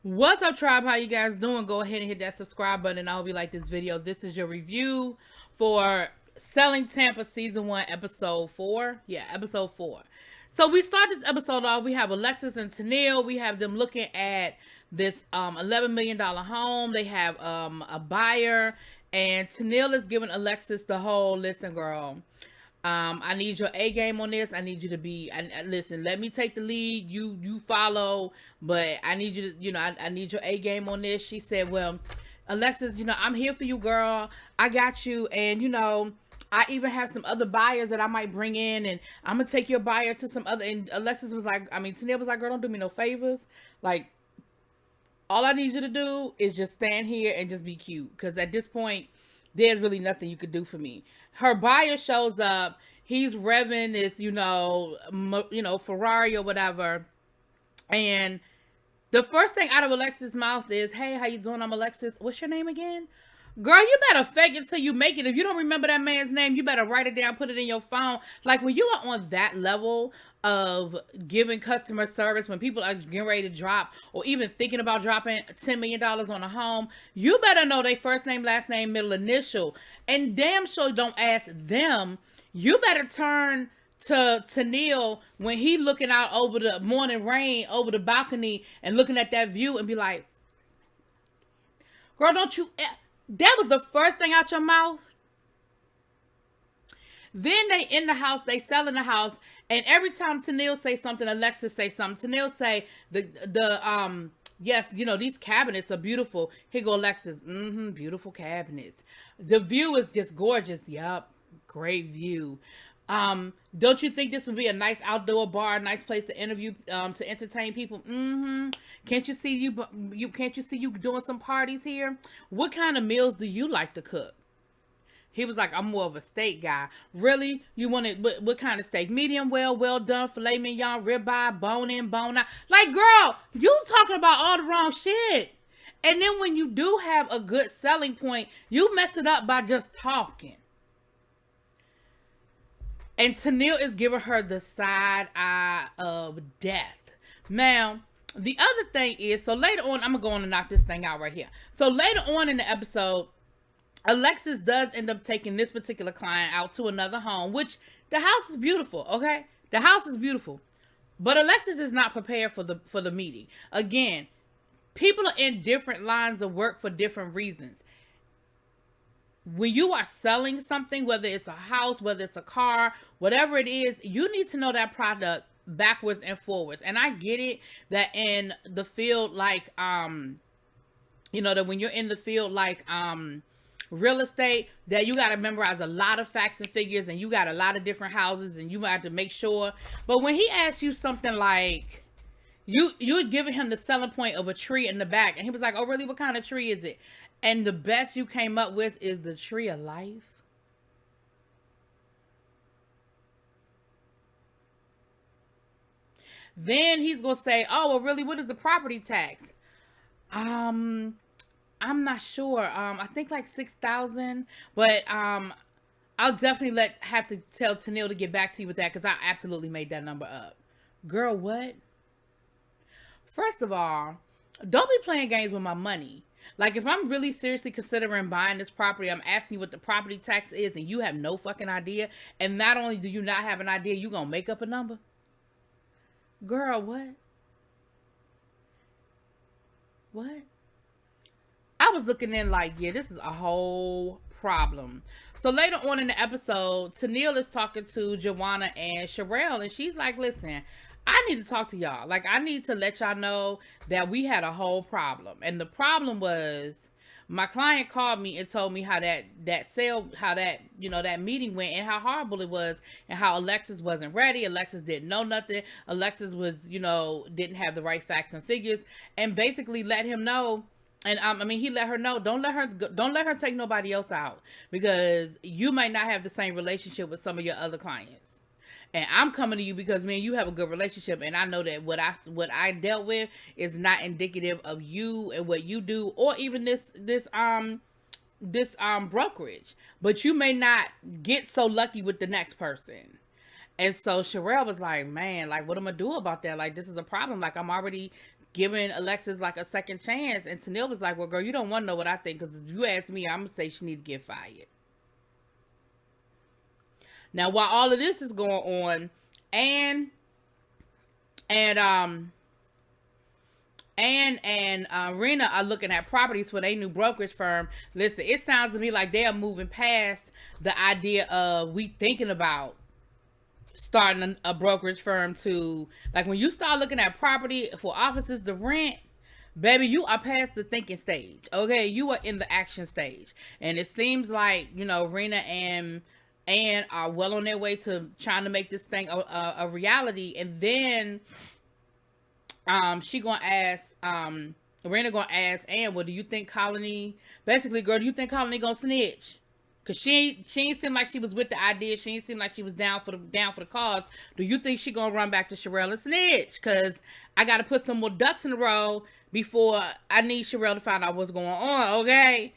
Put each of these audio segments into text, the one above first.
What's up, tribe? How you guys doing? Go ahead and hit that subscribe button, and I hope you like this video. This is your review for Selling Tampa Season 1, Episode 4. Yeah, Episode 4. So we start this episode off. We have Alexis and Tennille. We have them looking at this $11 million home. They have a buyer, and Tennille is giving Alexis the whole, listen, girl, I need your A game on this. I need you to be, listen, let me take the lead. You follow, but I need you to, I need your A game on this. She said, well, Alexis, I'm here for you, girl. I got you. And, I even have some other buyers that I might bring in, and I'm going to take your buyer to some other. And Alexis was like, Tennille was like, girl, don't do me no favors. Like, all I need you to do is just stand here and just be cute. Because at this point, there's really nothing you could do for me. Her buyer shows up. He's revving this, Ferrari or whatever. And the first thing out of Alexis' mouth is, hey, how you doing? I'm Alexis. What's your name again? Girl, you better fake it till you make it. If you don't remember that man's name, you better write it down, put it in your phone. Like, when you are on that level of giving customer service, when people are getting ready to drop or even thinking about dropping $10 million on a home, you better know their first name, last name, middle initial. And damn sure don't ask them. You better turn to Tennille when he looking out over the morning rain, over the balcony, and looking at that view and be like, girl, don't you... That was the first thing out your mouth. Then they in the house, they selling the house, and every time Tennille say something, Alexis say something. Tennille say yes, these cabinets are beautiful. Here go Alexis, beautiful cabinets. The view is just gorgeous. Yup, great view. Don't you think this would be a nice outdoor bar, a nice place to interview, to entertain people? Can't you see you doing some parties here? What kind of meals do you like to cook? He was like, I'm more of a steak guy. Really? You want it, what kind of steak? Medium well done, filet mignon, ribeye, bone in, bone out. Like, girl, you talking about all the wrong shit. And then when you do have a good selling point, you mess it up by just talking. And Tennille is giving her the side eye of death. Now, the other thing is, so later on, I'm going to go on and knock this thing out right here. So later on in the episode, Alexis does end up taking this particular client out to another home, which the house is beautiful, okay? The house is beautiful. But Alexis is not prepared for the meeting. Again, people are in different lines of work for different reasons. When you are selling something, whether it's a house, whether it's a car, whatever it is, you need to know that product backwards and forwards. And I get it that in the field, like, that when you're in the field, like, real estate, that you got to memorize a lot of facts and figures, and you got a lot of different houses, and you might have to make sure. But when he asks you something like, you're giving him the selling point of a tree in the back, and he was like, oh, really? What kind of tree is it? And the best you came up with is the tree of life. Then he's going to say, oh, well, really, what is the property tax? I'm not sure. I think like 6,000, but I'll definitely have to tell Tennille to get back to you with that, because I absolutely made that number up. Girl, what? First of all, don't be playing games with my money. Like, if I'm really seriously considering buying this property, I'm asking you what the property tax is, and you have no fucking idea. And not only do you not have an idea, you gonna make up a number? Girl, what? What? I was looking in like, yeah, this is a whole problem. So later on in the episode, Tennille is talking to Joanna and Sherelle, and she's like, listen, I need to talk to y'all. Like, I need to let y'all know that we had a whole problem. And the problem was, my client called me and told me how that meeting went, and how horrible it was, and how Alexis wasn't ready. Alexis didn't know nothing. Alexis was, didn't have the right facts and figures, and basically let him know. And he let her know, don't let her take nobody else out, because you might not have the same relationship with some of your other clients. And I'm coming to you because, man, you have a good relationship, and I know that what I dealt with is not indicative of you and what you do, or even this brokerage. But you may not get so lucky with the next person. And so Sherelle was like, man, like, what am I do about that? Like, this is a problem. Like, I'm already giving Alexis like a second chance. And Tennille was like, well, girl, you don't want to know what I think, because if you ask me, I'm going to say she need to get fired. Now, while all of this is going on, and and Rena are looking at properties for their new brokerage firm. Listen, it sounds to me like they are moving past the idea of we thinking about starting a brokerage firm to, like, when you start looking at property for offices to rent, baby, you are past the thinking stage. Okay, you are in the action stage, and it seems like, you know, Rena and are well on their way to trying to make this thing a reality. And then she gonna ask Rena gonna ask Ann, well, do you think Colony, basically, girl, do you think Colony gonna snitch? Cause she ain't seem like she was with the idea. She ain't seem like she was down for the cause. Do you think she gonna run back to Sherelle and snitch? Cause I gotta put some more ducks in a row before I need Sherelle to find out what's going on. Okay.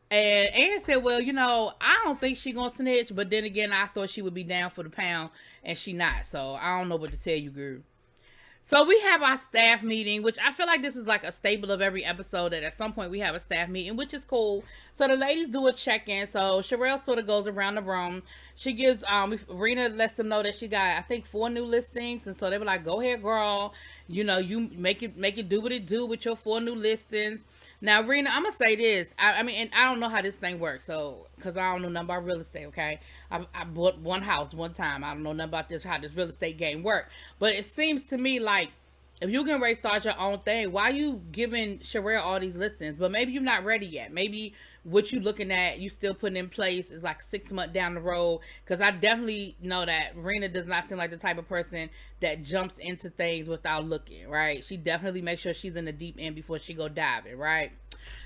And Ann said, well, you know, I don't think she gonna snitch, but then again, I thought she would be down for the pound, and she not. So I don't know what to tell you, girl. So we have our staff meeting, which I feel like this is like a staple of every episode, that at some point we have a staff meeting, which is cool. So the ladies do a check-in. So Sherelle sort of goes around the room. She gives, Rena lets them know that she got, I think, 4 new listings. And so they were like, go ahead, girl. You know, you make it do what it do with your 4 new listings. Now, Rena, I'm going to say this. I mean, and I don't know how this thing works, so, because I don't know nothing about real estate, okay? I bought one house one time. I don't know nothing about this, how this real estate game works. But it seems to me like, if you're getting ready to start your own thing, why are you giving Sherelle all these listings? But maybe you're not ready yet. Maybe what you're looking at, you still putting in place is like 6 months down the road. Because I definitely know that Rena does not seem like the type of person that jumps into things without looking, right? She definitely makes sure she's in the deep end before she go diving, right?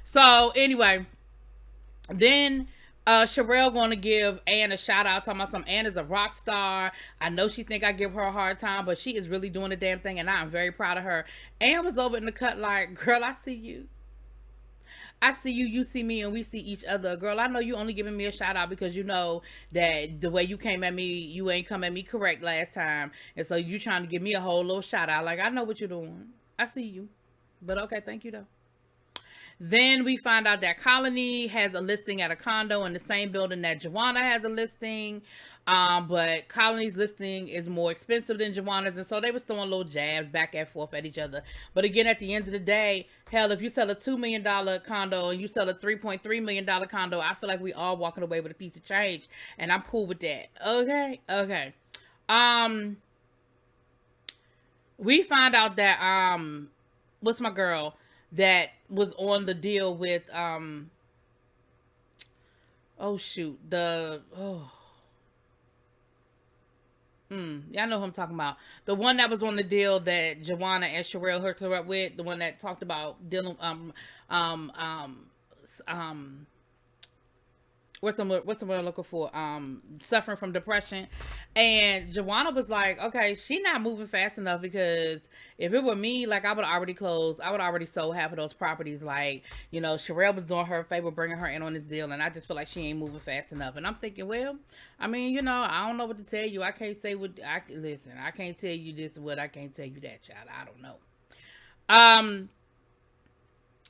So anyway, then Sherelle gonna give Ann a shout out, talking about some Ann is a rock star. I know she think I give her a hard time, but she is really doing the damn thing, and I'm very proud of her. Ann was over in the cut like, girl, I see you. I see you, you see me, and we see each other. Girl, I know you only giving me a shout out because you know that the way you came at me, you ain't come at me correct last time. And so you trying to give me a whole little shout out. Like, I know what you're doing. I see you. But okay, thank you though. Then we find out that Colony has a listing at a condo in the same building that Joanna has a listing. But Colony's listing is more expensive than Joanna's. And so they were throwing little jabs back and forth at each other. But again, at the end of the day, hell, if you sell a $2 million condo and you sell a $3.3 million condo, I feel like we all walking away with a piece of change. And I'm cool with that. Okay? Okay. We find out that, what's my girl? That was on the deal with y'all know who I'm talking about. The one that was on the deal that Joanna and Sherelle hooked her up with, the one that talked about dealing what's the word I'm looking for? Suffering from depression. And Joanna was like, okay, she not moving fast enough, because if it were me, like, I would already closed. I would already sold half of those properties. Like, you know, Sherelle was doing her a favor, bringing her in on this deal, and I just feel like she ain't moving fast enough. And I'm thinking, well, I mean, you know, I don't know what to tell you. I can't say what listen. I can't tell you this, what I can't tell you that, child. I don't know.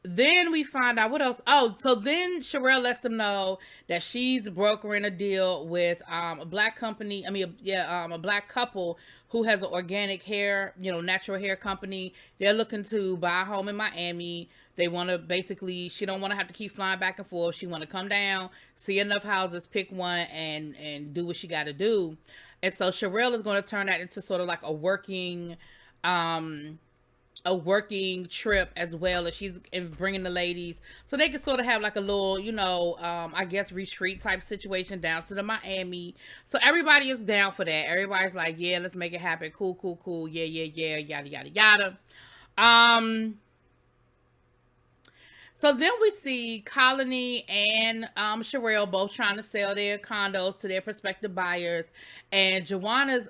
Then we find out what else. Oh, so then Sherelle lets them know that she's brokering a deal with a black company. A black couple who has an organic hair, natural hair company. They're looking to buy a home in Miami. They want to basically, she don't want to have to keep flying back and forth. She want to come down, see enough houses, pick one, and do what she got to do. And so Sherelle is going to turn that into sort of like a working trip as well, and she's bringing the ladies so they can sort of have like a little, I guess retreat type situation down to the Miami. So everybody is down for that. Everybody's like, yeah, let's make it happen. Cool. Yeah, yada yada. So then we see Colony and Sherelle both trying to sell their condos to their prospective buyers, and Joanna's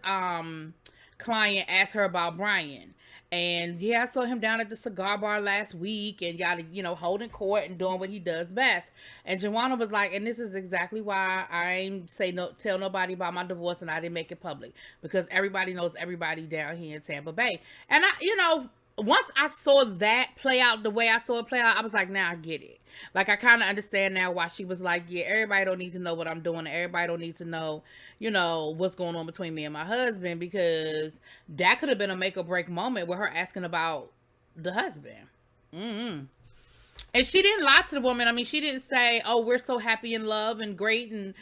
client asked her about Brian. And yeah, I saw him down at the cigar bar last week and holding court and doing what he does best. And Joanna was like, and this is exactly why I ain't tell nobody about my divorce, and I didn't make it public, because everybody knows everybody down here in Tampa Bay. And once I saw that play out the way I saw it play out, I was like, now I get it. Like, I kind of understand now why she was like, yeah, everybody don't need to know what I'm doing. Everybody don't need to know, what's going on between me and my husband, because that could have been a make or break moment with her asking about the husband. Mm-hmm. And she didn't lie to the woman. I mean, she didn't say, oh, we're so happy in love and great and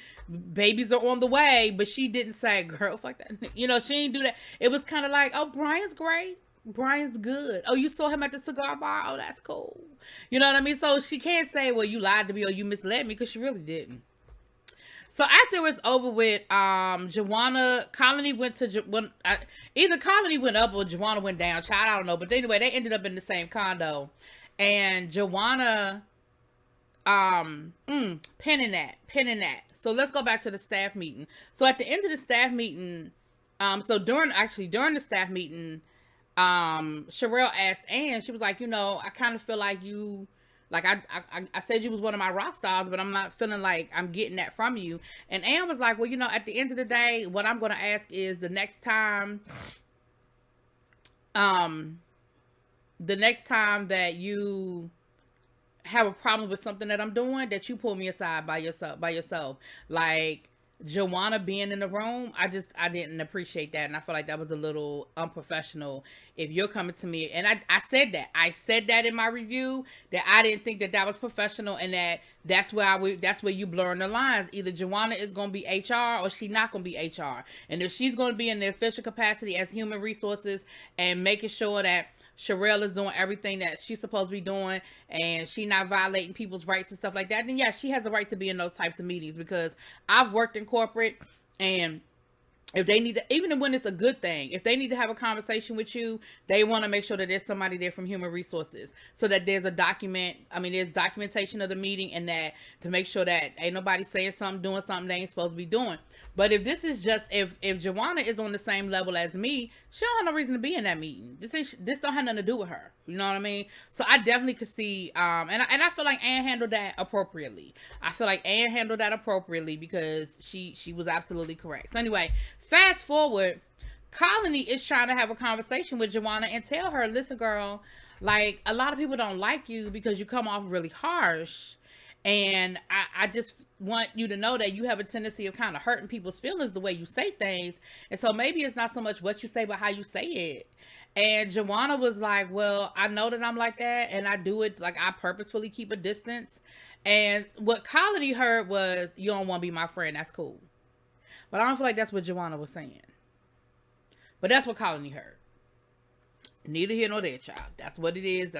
babies are on the way. But she didn't say, girl, fuck that. She didn't do that. It was kind of like, oh, Brian's great. Brian's good. Oh, you saw him at the cigar bar? Oh, that's cool. You know what I mean? So she can't say, well, you lied to me or you misled me, because she really didn't. So after it was over with, Joanna, Colony went to, either Colony went up or Joanna went down. Child, I don't know. But anyway, they ended up in the same condo. And Joanna, penning that. So let's go back to the staff meeting. So at the end of the staff meeting, during the staff meeting, Sherelle asked Ann, she was like, I kind of feel like you, like I said you was one of my rock stars, but I'm not feeling like I'm getting that from you. And Ann was like, well, at the end of the day, what I'm going to ask is the next time that you have a problem with something that I'm doing, that you pull me aside by yourself. Like, Joanna being in the room, I didn't appreciate that. And I feel like that was a little unprofessional. If you're coming to me, and I said that in my review, that I didn't think that was professional, and that's where you blurring the lines. Either Joanna is going to be HR or she's not going to be HR. And if she's going to be in the official capacity as human resources and making sure that Sherelle is doing everything that she's supposed to be doing, and she not violating people's rights and stuff like that, then yeah, she has a right to be in those types of meetings. Because I've worked in corporate, and if they need to, even when it's a good thing, if they need to have a conversation with you, they want to make sure that there's somebody there from human resources, so that there's documentation of the meeting, and that to make sure that ain't nobody saying something, doing something they ain't supposed to be doing. But if this is just, if Joanna is on the same level as me, she don't have no reason to be in that meeting. This don't have nothing to do with her. You know what I mean? So I definitely could see, and I feel like Ann handled that appropriately. Because she was absolutely correct. So anyway, fast forward, Colony is trying to have a conversation with Joanna and tell her, listen, girl, like, a lot of people don't like you because you come off really harsh. And I just want you to know that you have a tendency of kind of hurting people's feelings the way you say things. And so maybe it's not so much what you say, but how you say it. And Joanna was like, well, I know that I'm like that, and I do it, like, I purposefully keep a distance. And what Colony heard was, you don't want to be my friend, that's cool. But I don't feel like that's what Joanna was saying. But that's what Colony heard. Neither here nor there, child. That's what it is.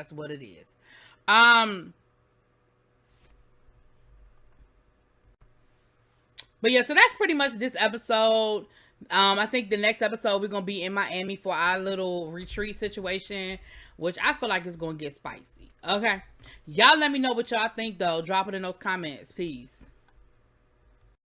But yeah, so that's pretty much this episode. I think the next episode we're going to be in Miami for our little retreat situation, which I feel like is going to get spicy. Okay. Y'all let me know what y'all think, though. Drop it in those comments. Peace.